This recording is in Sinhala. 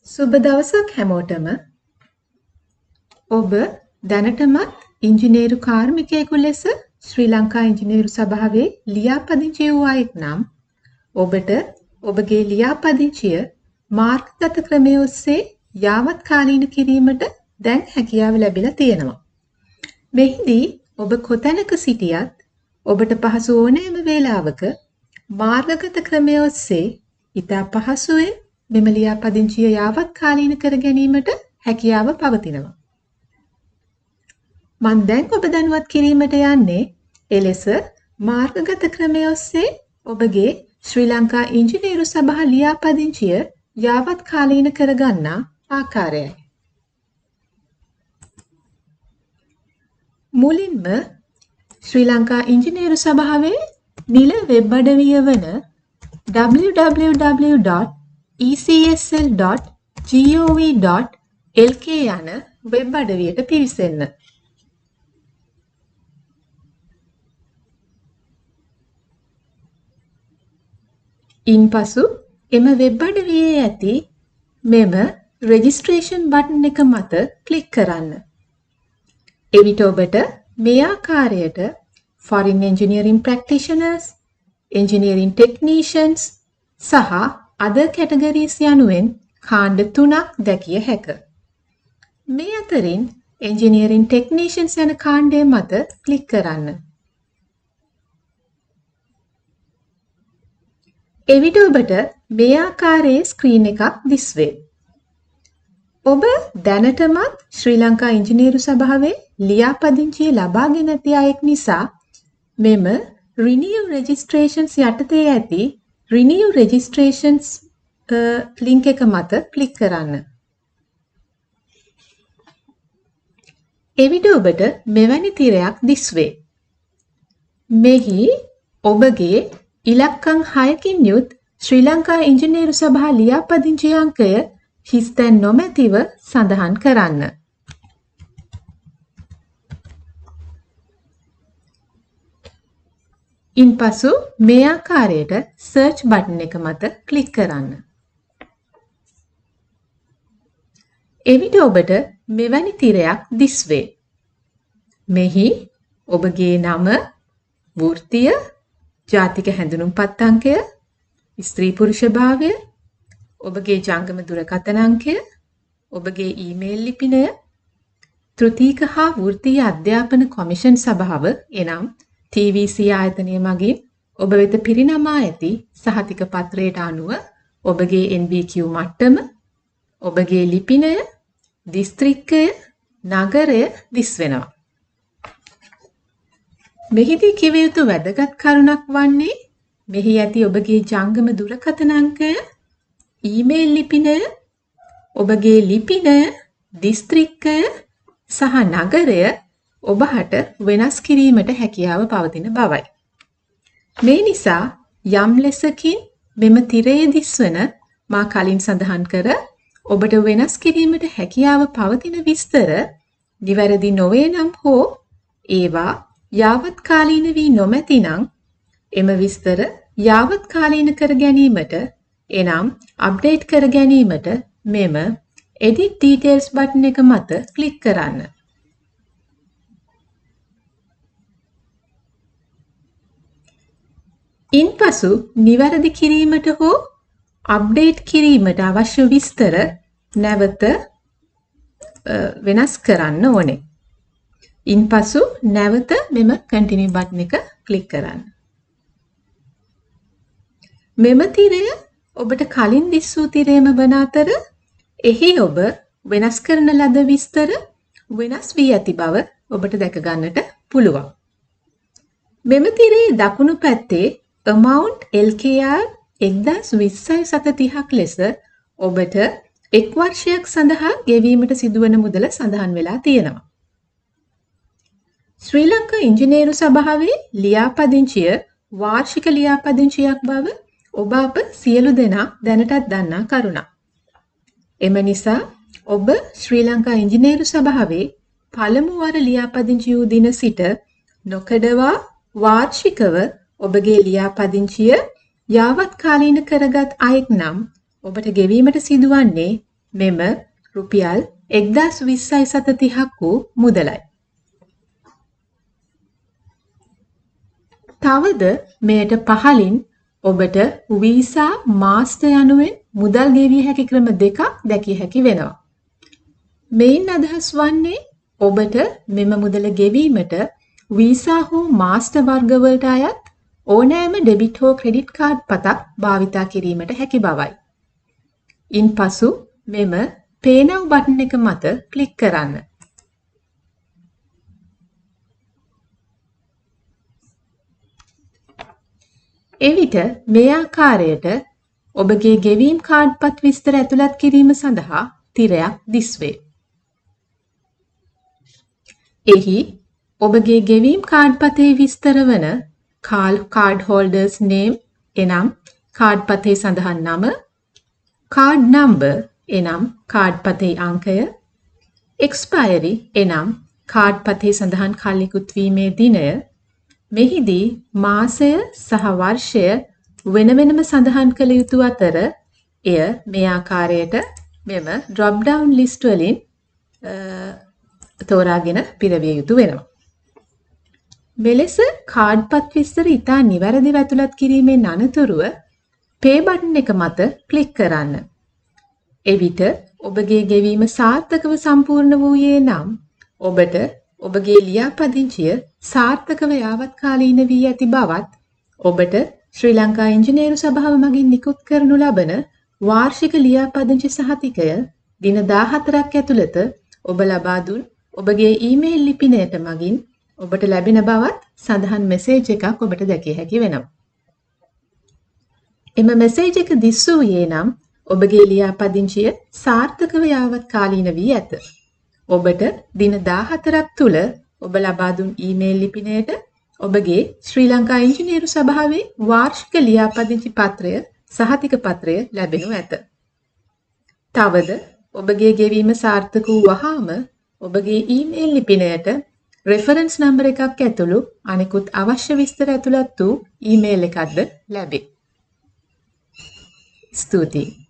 සුබ දවසක් හැමෝටම. ඔබ දැනටමත් ඉංජිනේරු කාර්මිකයෙකු ලෙස ශ්‍රී ලංකා ඉංජිනේරු සභාවේ ලියාපදිංචි වූ අයෙක් නම් ඔබට ඔබගේ ලියාපදිංචිය මාර්ගගත ක්‍රමය ඔස්සේ යාවත්කාලීන කිරීමට දැන් හැකියාව ලැබිලා තියෙනවා. මෙහිදී ඔබ කොතැනක සිටියත් ඔබට පහසු ඕනෑම වේලාවක මාර්ගගත ක්‍රමය ඔස්සේ ඉතා පහසුවෙන් මෙම ලියාපදිංචිය යාවත්කාලීන කර ගැනීමට හැකියාව පවතිනවා. මම දැන් ඔබ දැනුවත් කිරීමට යන්නේ එලෙස මාර්ගගත ක්‍රමය ඔස්සේ ඔබගේ ශ්‍රී ලංකා ඉංජිනේරු සභා ලියාපදිංචිය යාවත්කාලීන කරගන්නා ආකාරයයි. මුලින්ම ශ්‍රී ලංකා ඉංජිනේරු සභාවේ නිල වෙබ් අඩවිය වන www.ecsl.gov.lk යන වෙබ් අඩවියට පිවිසෙන්න. ඉන්පසු එම වෙබ් අඩවියේ ඇති මෙම රෙජිස්ට්‍රේෂන් බටන් එක මත ක්ලික් කරන්න. එවිට ඔබට මේ ආකාරයට foreign engineering practitioners, engineering technicians සහ other categories යනුවෙන් කාණ්ඩ 3ක් දැකිය හැක. මේ අතරින් engineering technicians යන කාණ්ඩය මත ක්ලික් කරන්න. එවිට ඔබට මේ ආකාරයේ ස්ක්‍රීන් එකක් දිස්වේ. ඔබ දැනටමත් ශ්‍රී ලංකා ඉංජිනේරු සභාවේ ලියාපදිංචිය ලබාගෙන නැති අයෙක් නිසා මෙම renew registrations යටතේ ඇති renew registrations link එක මත ක්ලික් කරන්න. එවිට ඔබට මෙවැනි තිරයක් දිස්වේ. මෙහි ඔබගේ ඉලක්කම් 6කින් යුත් ශ්‍රී ලංකා ඉංජිනේරු සභා ලියාපදිංචි අංකය හිස්තැන් නොමැතිව සඳහන් කරන්න. ඉන්පසු මේ ආකාරයට සර්ච් බටන් එක මත ක්ලික් කරන්න. එවිට ඔබට මෙවැනි තිරයක් දිස්වේ. මෙහි ඔබගේ නම, වෘත්තිය, ජාතික හැඳුනුම්පත් අංකය, ස්ත්‍රී පුරුෂ භාවය, ඔබගේ ජංගම දුරකථන අංකය, ඔබගේ ඊමේල් ලිපිනය, තෘතීක හා වෘත්තීය අධ්‍යාපන කොමිෂන් සභාව එනම් TVC ආයතනය මගින් ඔබ වෙත පිරිනමා ඇති සහතික පත්‍රයට අනුව ඔබගේ NBQ මට්ටම, ඔබගේ ලිපිනය, දිස්ත්‍රික්කය, නගරය දිස්වෙනවා. මෙහිදී කිව යුතු වැදගත් කරුණක් වන්නේ මෙහි ඇති ඔබගේ ජංගම දුරකථන අංකය, ඊමේල් ලිපිනය, ඔබගේ ලිපිනය, දිස්ත්‍රික්කය සහ නගරය ඔබට වෙනස් කිරීමට හැකියාව පවතින බවයි. මේ නිසා යම් ලෙසකින් මෙම තිරයේ දිස්වන මා කලින් සඳහන් කර ඔබට වෙනස් කිරීමට හැකියාව පවතින විස්තර නිවැරදි නොවේ නම් හෝ ඒවා යාවත්කාලීන වී නොමැති නම් එම විස්තර යාවත්කාලීන කර ගැනීමට එනම් අප්ඩේට් කර ගැනීමට මෙම edit details බටන් එක මත ක්ලික් කරන්න. ඉන්පසු නිවැරදි කිරීමට හෝ අප්ඩේට් කිරීමට අවශ්‍ය විස්තර නැවත වෙනස් කරන්න ඕනේ. ඉන්පසු නැවත මෙම continue බටන් එක ක්ලික් කරන්න. මෙම තිරය ඔබට කලින් දිස් වූ තිරයම වන අතර එහි ඔබ වෙනස් කරන ලද විස්තර වෙනස් වී ඇති බව ඔබට දැක ගන්නට පුළුවන්. මෙම තිරයේ දකුණු පැත්තේ amount LKR 120730ක් ලෙස ඔබට එක් වර්ෂයක් සඳහා ගෙවීමට සිදුවන මුදල සඳහන් වෙලා තියෙනවා. ශ්‍රී ලංකා ඉංජිනේරු සභාවේ ලියාපදිංචිය වාර්ෂික ලියාපදිංචියක් බව ඔබ අප සියලු දෙනා දැනටත් දන්නා කරුණක්. එම නිසා ඔබ ශ්‍රී ලංකා ඉංජිනේරු සභාවේ පළමු වර ලියාපදිංචි වූ දින සිට නොකඩවා වාර්ෂිකව ඔබගේ ලියාපදිංචිය යාවත්කාලීන කරගත් අයෙක් නම් ඔබට ගෙවීමට සිදුවන්නේ මෙම රුපියල් 122730ක් වූ මුදලයි. තවද මෙයට පහලින් ඔබට වීසා මාස්ටර් යනුවෙන් මුදල් ගෙවිය හැකි ක්‍රම දෙකක් දැකිය හැකි වෙනවා. මෙයින් අදහස් වන්නේ ඔබට මෙම මුදල ගෙවීමට වීසා හෝ මාස්ටර් වර්ගවලට අයත් ඕනෑම ඩෙබිට් හෝ ක්‍රෙඩිට් කාඩ් පතක් භාවිතා කිරීමට හැකි බවයි. ඉන්පසු මෙම Pay Now බටන් එක මත ක්ලික් කරන්න. එවිට මේ ආකාරයට ඔබගේ ගෙවීම් කාඩ්පත් විස්තර ඇතුළත් කිරීම සඳහා තිරයක් දිස්වේ. එහි ඔබගේ ගෙවීම් කාඩ්පතේ විස්තර වන card holders name එනම් කාඩ්පතේ සඳහන් නම, card number එනම් කාඩ්පතේ අංකය, expiry එනම් කාඩ්පතේ සඳහන් කල් ඉක්ුත් වීමේ දිනය, මෙහිදී මාසය සහ වර්ෂය වෙන වෙනම සඳහන් කළ යුතු අතර එය මේ ආකාරයට මෙම drop down list වලින් තෝරාගෙන පිරවිය යුතු වෙනවා. මෙලෙස කාඩ්පත් විස්තර ඉතා නිවැරදිව ඇතුළත් කිරීමෙන් අනතුරුව Pay බටන් එක මත ක්ලික් කරන්න. එවිට ඔබගේ ගෙවීම සාර්ථකව සම්පූර්ණ වූයේ නම් ඔබට ඔබගේ ලියාපදිංචිය සාර්ථකව යාවත්කාලීන වී ඇති බවත් ඔබට ශ්‍රී ලංකා ඉංජිනේරු සභාව මගින් නිකුත් කරනු ලබන වාර්ෂික ලියාපදිංචි සහතිකය දින 14ක් ඇතුළත ඔබ ලබා දුන් ඔබගේ ඊමේල් ලිපිනයට මගින් ඔබට ලැබෙන බවත් සඳහන් මෙසේජ් එකක් ඔබට දැකිය හැකි වෙනවා. එම මෙසේජ් එක දිස්වූයේ නම් ඔබගේ ලියාපදිංචිය සාර්ථකව යාවත්කාලීන වී ඇත. ඔබට දින 14ක් තුල ඔබ ලබා දුන් ඊමේල් ලිපිනයට ඔබගේ ශ්‍රී ලංකා ඉංජිනේරු සභාවේ වාර්ෂික ලියාපදිංචි පත්‍රය සහතික පත්‍රය ලැබෙනු ඇත. තවද ඔබගේ ගෙවීම සාර්ථක වූ වහාම ඔබගේ ඊමේල් ලිපිනයට රෙෆරන්ස් නම්බර එකක් ඇතුළු අනෙකුත් අවශ්‍ය විස්තර ඇතුළත් වූ ඊමේල් එකක්ද ලැබේ. ස්තුතියි.